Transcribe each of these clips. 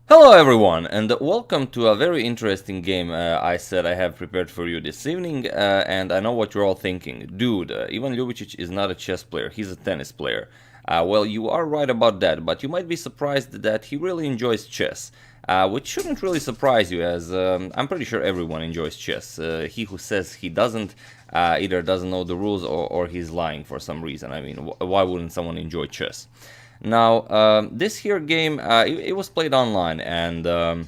Hello everyone, and welcome to a very interesting game I said I have prepared for you this evening, and I know what you're all thinking. Dude, Ivan Ljubicic is not a chess player, he's a tennis player. Well, you are right about that, but you might be surprised that he really enjoys chess. Which shouldn't really surprise you, as I'm pretty sure everyone enjoys chess. He who says he doesn't either doesn't know the rules or he's lying for some reason. I mean, why wouldn't someone enjoy chess? Now, this here game, it was played online, and Ivan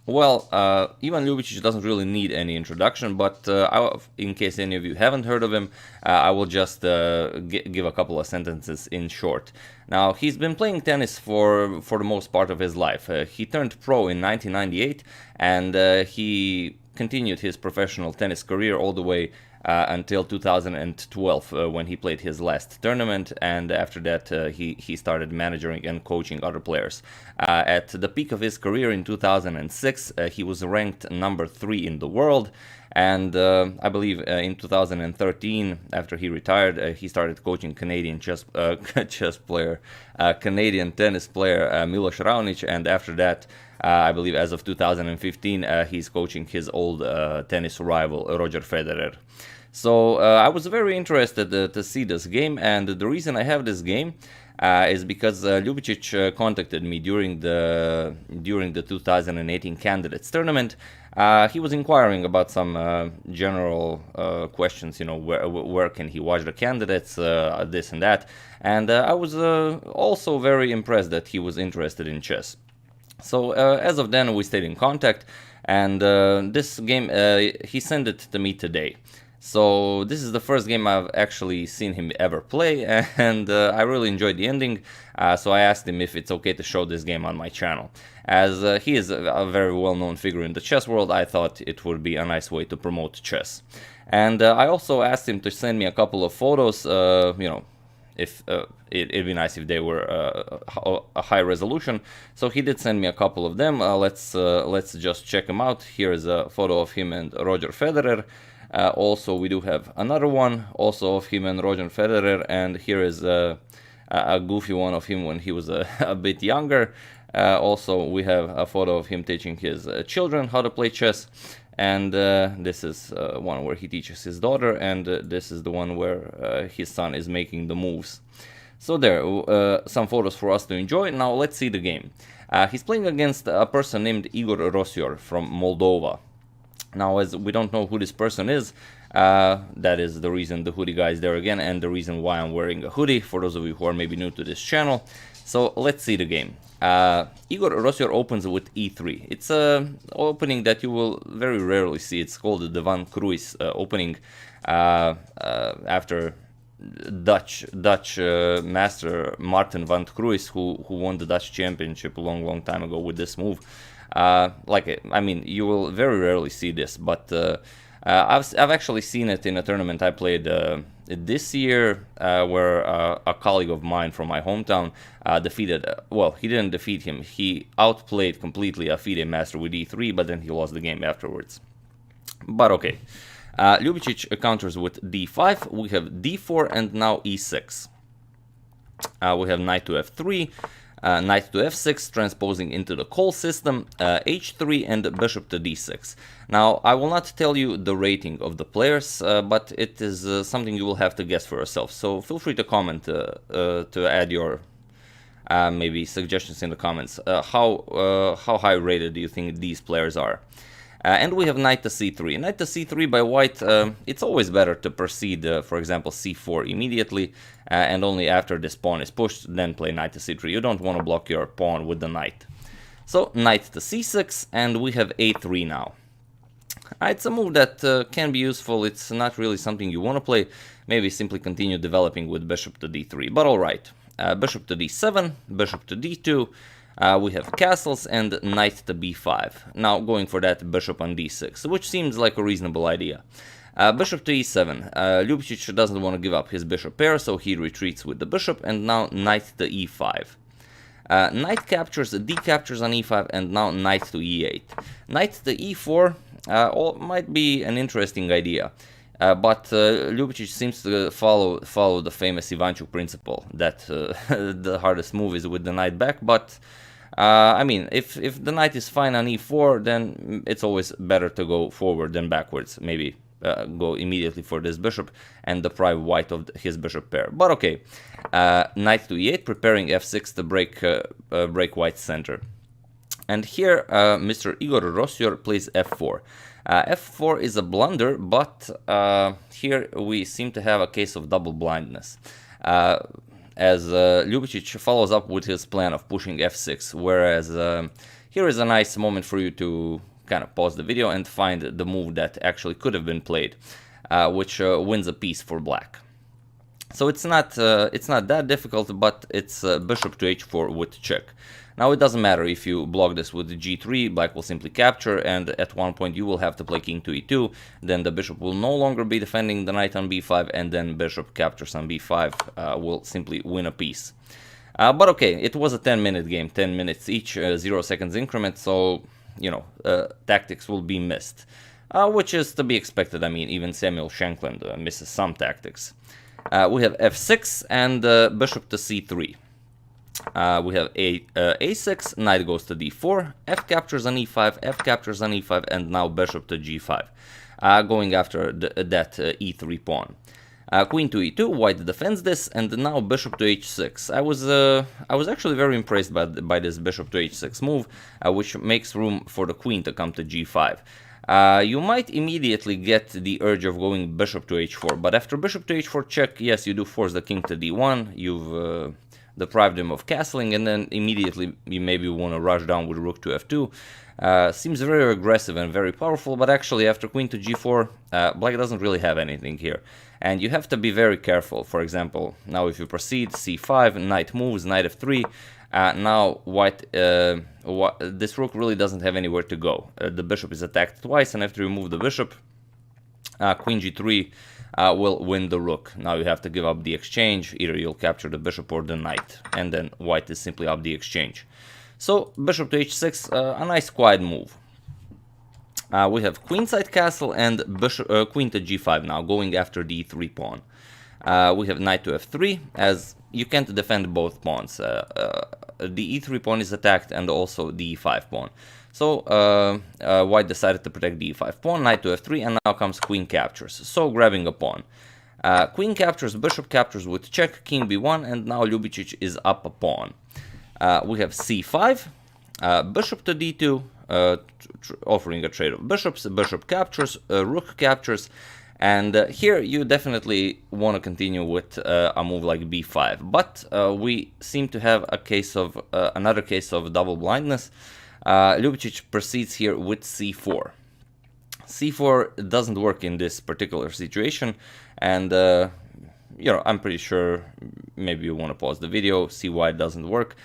Ljubicic doesn't really need any introduction, but in case any of you haven't heard of him, I will just give a couple of sentences in short. Now, he's been playing tennis for the most part of his life. He turned pro in 1998, and he continued his professional tennis career all the way until 2012 when he played his last tournament, and after that he started managing and coaching other players. At the peak of his career in 2006, he was ranked number 3 in the world, and I believe in 2013, after he retired, he started coaching Canadian Canadian tennis player Miloš Raonic, and after that, I believe as of 2015, he's coaching his old tennis rival Roger Federer. So I was very interested to see this game, and the reason I have this game is because Ljubičić contacted me during the 2018 candidates tournament. He was inquiring about some general questions, you know, where can he watch the candidates, this and that, and I was also very impressed that he was interested in chess. So as of then, we stayed in contact, and this game, he sent it to me today. So this is the first game I've actually seen him ever play, and I really enjoyed the ending, so I asked him if it's okay to show this game on my channel. As he is a very well-known figure in the chess world, I thought it would be a nice way to promote chess. And I also asked him to send me a couple of photos, you know, if it'd be nice if they were a high resolution. So he did send me a couple of them. Let's just check them out. Here is a photo of him and Roger Federer. Also, we do have another one, also of him and Roger Federer, and here is a goofy one of him when he was a bit younger. Also, we have a photo of him teaching his children how to play chess, and this is one where he teaches his daughter, and this is the one where his son is making the moves. So there, some photos for us to enjoy. Now let's see the game. He's playing against a person named Igor Rosior from Moldova. Now, as we don't know who this person is, that is the reason the hoodie guy is there again, and the reason why I'm wearing a hoodie, for those of you who are maybe new to this channel. So let's see the game. Igor Rosior opens with e3. It's an opening that you will very rarely see. It's called the Van Cruijs opening, after Dutch master Martin van Cruijs, who won the Dutch championship a long time ago with this move. I mean, you will very rarely see this, but I've actually seen it in a tournament I played this year, where a colleague of mine from my hometown defeated. Well, he didn't defeat him. He outplayed completely a FIDE master with e3, but then he lost the game afterwards. But okay. Ljubičić counters with d5. We have d4 and now e6. We have knight to f3. Knight to f6, transposing into the call system, h3, and bishop to d6. Now, I will not tell you the rating of the players, but it is something you will have to guess for yourself. So feel free to comment to add your maybe suggestions in the comments. How high rated do you think these players are? And we have knight to c3. Knight to c3 by white, it's always better to proceed, for example, c4 immediately, and only after this pawn is pushed, then play knight to c3. You don't want to block your pawn with the knight. So, knight to c6, and we have a3 now. It's a move that can be useful. It's not really something you want to play. Maybe simply continue developing with bishop to d3, but alright. Bishop to d7, bishop to d2. We have castles and knight to b5. Now going for that bishop on d6, which seems like a reasonable idea. Bishop to e7. Ljubičić doesn't want to give up his bishop pair, so he retreats with the bishop, and now knight to e5. Knight captures, d captures on e5, and now knight to e8. Knight to e4 might be an interesting idea. But Ljubičić seems to follow the famous Ivanchuk principle, that the hardest move is with the knight back, but I mean, if the knight is fine on e4, then it's always better to go forward than backwards. Maybe go immediately for this bishop and deprive white of his bishop pair. But okay, knight to e8, preparing f6 to break white's center. And here, Mr. Igor Rosior plays f4. f4 is a blunder, but here we seem to have a case of double blindness. As Ljubičić follows up with his plan of pushing f6, whereas here is a nice moment for you to kind of pause the video and find the move that actually could have been played, which wins a piece for black. So it's not that difficult, but it's bishop to h4 with check. Now it doesn't matter if you block this with g3, black will simply capture, and at one point you will have to play king to e2, then the bishop will no longer be defending the knight on b5, and then bishop captures on b5 will simply win a piece. But okay, it was a 10-minute game, 10 minutes each, 0 seconds increment, so, you know, tactics will be missed, which is to be expected. I mean, even Samuel Shankland misses some tactics. We have f6 and bishop to c3. We have a6, knight goes to d4, f captures on e5, f captures on e5, and now bishop to g5, going after that e3 pawn. Queen to e2, white defends this, and now bishop to h6. I was actually very impressed by this bishop to h6 move, which makes room for the queen to come to g5. You might immediately get the urge of going bishop to h4, but after bishop to h4 check, yes, you do force the king to d1, you've deprived him of castling, and then immediately you maybe want to rush down with rook to f2. Seems very aggressive and very powerful, but actually after queen to g4, black doesn't really have anything here. And you have to be very careful. For example, now if you proceed, c5, knight moves, knight f3, now white, this rook really doesn't have anywhere to go. The bishop is attacked twice, and after you move the bishop, queen g3 will win the rook. Now you have to give up the exchange, either you'll capture the bishop or the knight, and then white is simply up the exchange. So bishop to h6, a nice quiet move. We have queenside castle and bishop, queen to g5 now, going after the e3 pawn. We have knight to f3, as you can't defend both pawns. The e3 pawn is attacked and also the e5 pawn. So white decided to protect the e5 pawn, knight to f3, and now comes queen captures, so grabbing a pawn. Queen captures, bishop captures with check, king b1, and now Ljubičić is up a pawn. We have c5, bishop to d2, offering a trade of bishops, bishop captures, rook captures, and here you definitely want to continue with a move like b5, but we seem to have a case of another case of double blindness. Ljubičić proceeds here with c4. c4 doesn't work in this particular situation, and you know, I'm pretty sure maybe you want to pause the video, see why it doesn't work,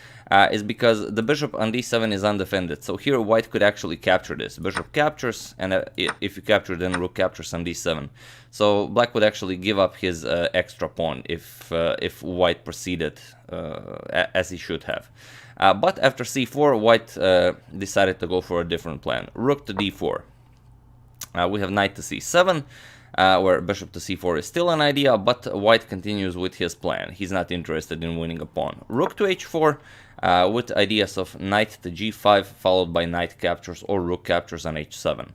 is because the bishop on d7 is undefended. So here white could actually capture this. Bishop captures, and if you capture, then rook captures on d7. So black would actually give up his extra pawn if white proceeded as he should have. But after c4, white decided to go for a different plan. Rook to d4. We have knight to c7. Where bishop to c4 is still an idea, but white continues with his plan. He's not interested in winning a pawn. Rook to h4, with ideas of knight to g5, followed by knight captures or rook captures on h7.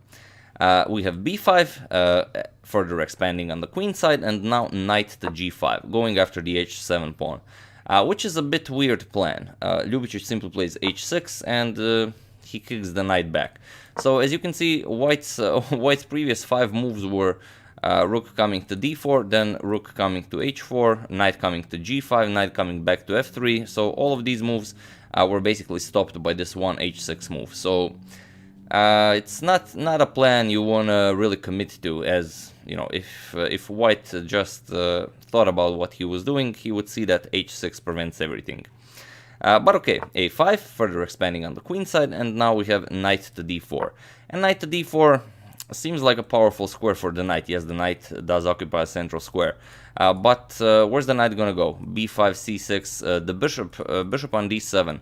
We have b5, further expanding on the queen side, and now knight to g5, going after the h7 pawn, which is a bit weird plan. Ljubičić simply plays h6, and he kicks the knight back. So as you can see, white's previous 5 moves were rook coming to d4, then rook coming to h4, knight coming to g5, knight coming back to f3. So all of these moves were basically stopped by this one h6 move. So it's not a plan you want to really commit to, as you know, if white just thought about what he was doing, he would see that h6 prevents everything. But okay, a5, further expanding on the queen side, and now we have knight to d4. And knight to d4 seems like a powerful square for the knight. Yes, the knight does occupy a central square. But where's the knight gonna go? b5, c6, the bishop on d7.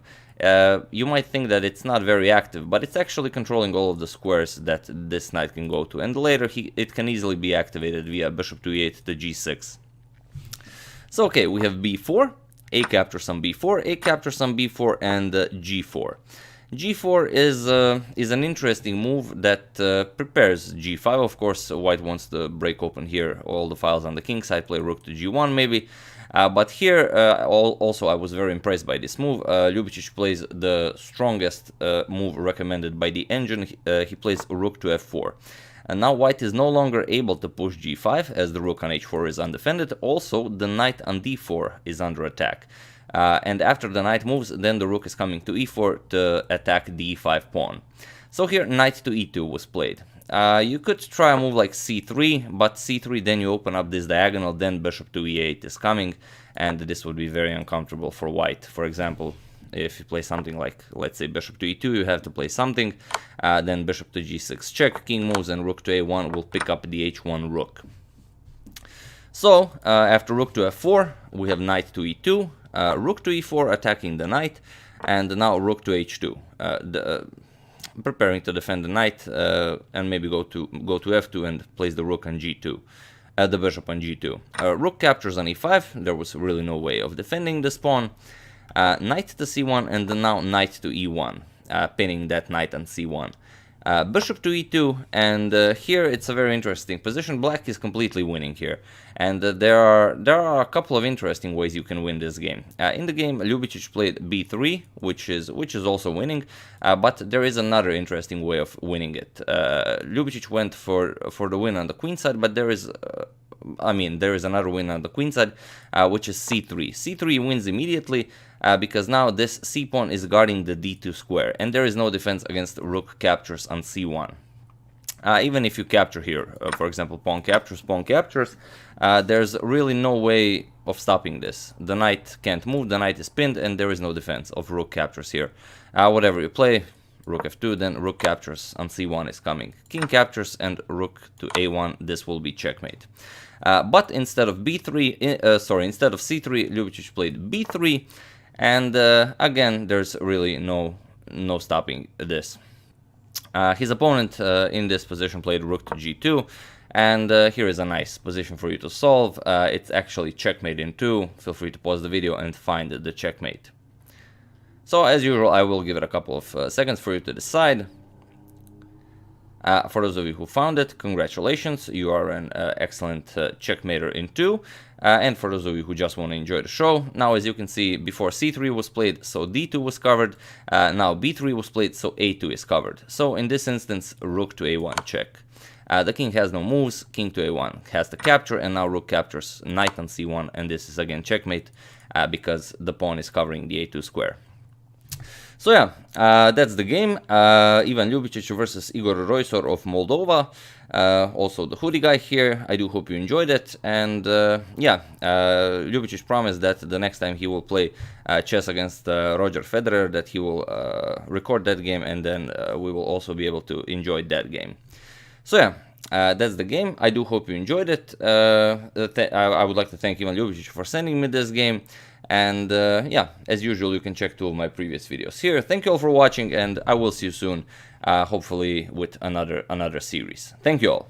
You might think that it's not very active, but it's actually controlling all of the squares that this knight can go to. And later it can easily be activated via bishop to e8 to g6. So okay, we have b4. A captures on b4, A captures on b4, and g4. g4 is an interesting move that prepares g5. Of course, white wants to break open here all the files on the king side, play rook to g1 maybe. But here, also, I was very impressed by this move. Ljubičić plays the strongest move recommended by the engine. He plays rook to f4. And now white is no longer able to push g5, as the rook on h4 is undefended. Also, the knight on d4 is under attack. And after the knight moves, then the rook is coming to e4 to attack the e5 pawn. So here, knight to e2 was played. You could try a move like c3, but c3, then you open up this diagonal, then bishop to e8 is coming, and this would be very uncomfortable for white. For example, if you play something like, let's say, bishop to e2, you have to play something, then bishop to g6 check, king moves, and rook to a1 will pick up the h1 rook. So, after rook to f4, we have knight to e2, rook to e4 attacking the knight, and now rook to h2. Preparing to defend the knight, and maybe go to f2 and place the rook on g2, the bishop on g2. Rook captures on e5. There was really no way of defending this pawn. Knight to c1, and then now knight to e1, pinning that knight on c1. Bishop to e2, and here it's a very interesting position. Black is completely winning here, and there are a couple of interesting ways you can win this game. In the game, Ljubičić played b3, which is also winning, but there is another interesting way of winning it. Ljubičić went for the win on the queen side, but there is another win on the queen side, which is c3. c3 wins immediately, because now this c-pawn is guarding the d2 square, and there is no defense against rook captures on c1. Even if you capture here, for example, pawn captures, there's really no way of stopping this. The knight can't move, the knight is pinned, and there is no defense of rook captures here. Whatever you play, rook f2, then rook captures on c1 is coming. King captures and rook to a1, this will be checkmate. But instead of b3, instead of c3, Ljubičić played b3, and again, there's really no stopping this. His opponent in this position played rook to g2, and here is a nice position for you to solve. It's actually checkmate in 2. Feel free to pause the video and find the checkmate. So as usual, I will give it a couple of seconds for you to decide. For those of you who found it, congratulations, you are an excellent checkmater in 2. And for those of you who just want to enjoy the show, now as you can see, before c3 was played, so d2 was covered, now b3 was played, so a2 is covered. So in this instance, rook to a1 check. The king has no moves, king to a1 has the capture, and now rook captures knight on c1, and this is again checkmate, because the pawn is covering the a2 square. So yeah, that's the game. Ivan Ljubicic versus Igor Rosior of Moldova. Also the hoodie guy here. I do hope you enjoyed it. And yeah, Ljubičić promised that the next time he will play chess against Roger Federer, that he will record that game, and then we will also be able to enjoy that game. So yeah, that's the game. I do hope you enjoyed it. I would like to thank Ivan Ljubicic for sending me this game. And yeah, as usual, you can check 2 of my previous videos here. Thank you all for watching, and I will see you soon, hopefully with another series. Thank you all.